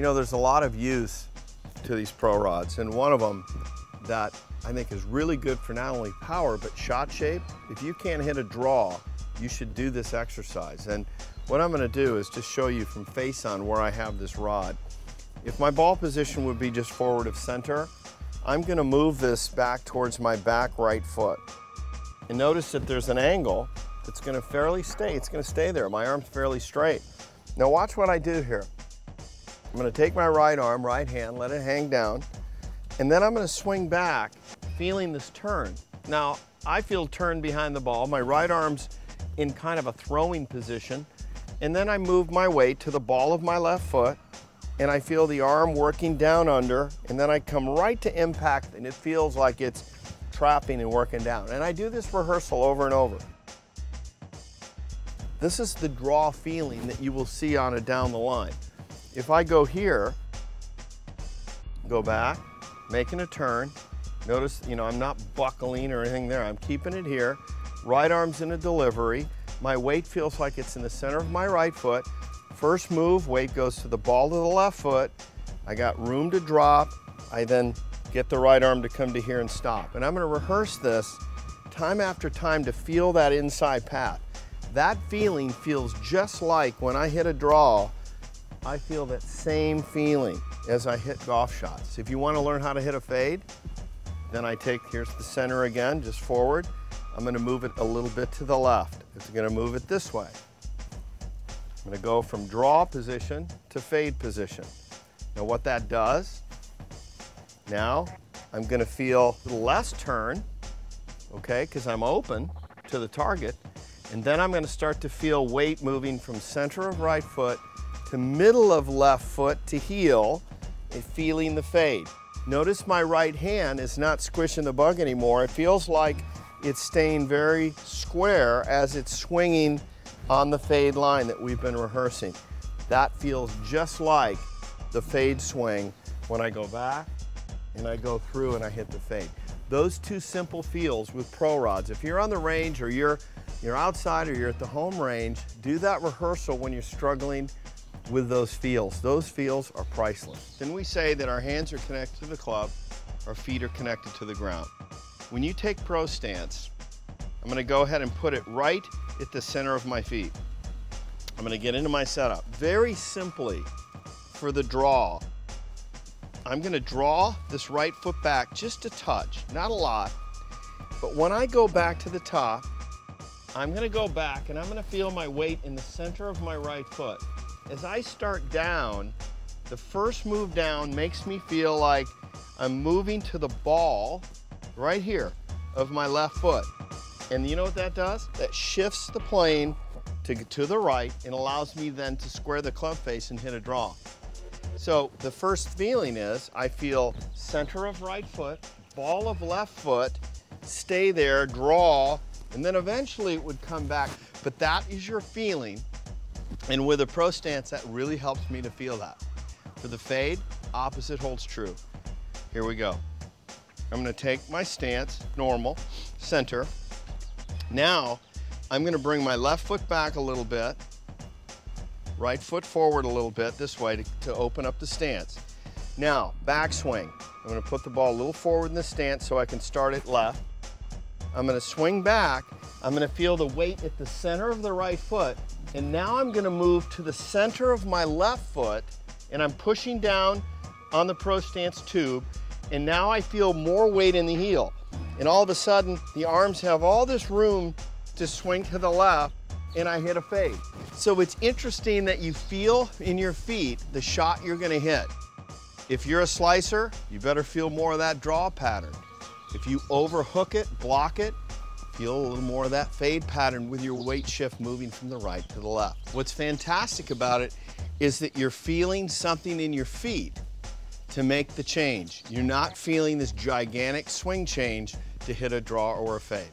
You know, there's a lot of use to these pro rods, and one of them that I think is really good for not only power, but shot shape. If you can't hit a draw, you should do this exercise. And what I'm gonna do is just show you from face on where I have this rod. If my ball position would be just forward of center, I'm gonna move this back towards my back right foot. And notice that there's an angle that's gonna it's gonna stay there. My arm's fairly straight. Now watch what I do here. I'm gonna take my right arm, right hand, let it hang down, and then I'm gonna swing back, feeling this turn. Now, I feel turn behind the ball. My right arm's in kind of a throwing position, and then I move my weight to the ball of my left foot, and I feel the arm working down under, and then I come right to impact, and it feels like it's trapping and working down. And I do this rehearsal over and over. This is the draw feeling that you will see on it down the line. If I go here, go back, making a turn, notice, you know, I'm not buckling or anything there. I'm keeping it here. Right arm's in a delivery. My weight feels like it's in the center of my right foot. First move, weight goes to the ball of the left foot. I got room to drop. I then get the right arm to come to here and stop. And I'm gonna rehearse this time after time to feel that inside path. That feeling feels just like when I hit a draw, I feel that same feeling as I hit golf shots. If you want to learn how to hit a fade, then here's the center again, just forward. I'm going to move it a little bit to the left. It's going to move it this way. I'm going to go from draw position to fade position. Now what that does, now I'm going to feel a little less turn, okay, because I'm open to the target. And then I'm going to start to feel weight moving from center of right foot to middle of left foot to heel, and feeling the fade. Notice my right hand is not squishing the bug anymore. It feels like it's staying very square as it's swinging on the fade line that we've been rehearsing. That feels just like the fade swing when I go back and I go through and I hit the fade. Those two simple feels with pro rods. If you're on the range or you're outside or you're at the home range, do that rehearsal when you're struggling with those feels. Those feels are priceless. Then we say that our hands are connected to the club, our feet are connected to the ground. When you take pro stance, I'm gonna go ahead and put it right at the center of my feet. I'm gonna get into my setup. Very simply, for the draw, I'm gonna draw this right foot back just a touch, not a lot, but when I go back to the top, I'm gonna go back and I'm gonna feel my weight in the center of my right foot. As I start down, the first move down makes me feel like I'm moving to the ball right here of my left foot. And you know what that does? That shifts the plane to the right and allows me then to square the club face and hit a draw. So the first feeling is I feel center of right foot, ball of left foot, stay there, draw, and then eventually it would come back. But that is your feeling. And with a pro stance, that really helps me to feel that. For the fade, opposite holds true. Here we go. I'm gonna take my stance, normal, center. Now, I'm gonna bring my left foot back a little bit, right foot forward a little bit this way to open up the stance. Now, backswing. I'm gonna put the ball a little forward in the stance so I can start it left. I'm gonna swing back. I'm gonna feel the weight at the center of the right foot, and now I'm gonna move to the center of my left foot, and I'm pushing down on the pro stance tube, and now I feel more weight in the heel. And all of a sudden, the arms have all this room to swing to the left, and I hit a fade. So it's interesting that you feel in your feet the shot you're gonna hit. If you're a slicer, you better feel more of that draw pattern. If you overhook it, block it, feel a little more of that fade pattern with your weight shift moving from the right to the left. What's fantastic about it is that you're feeling something in your feet to make the change. You're not feeling this gigantic swing change to hit a draw or a fade.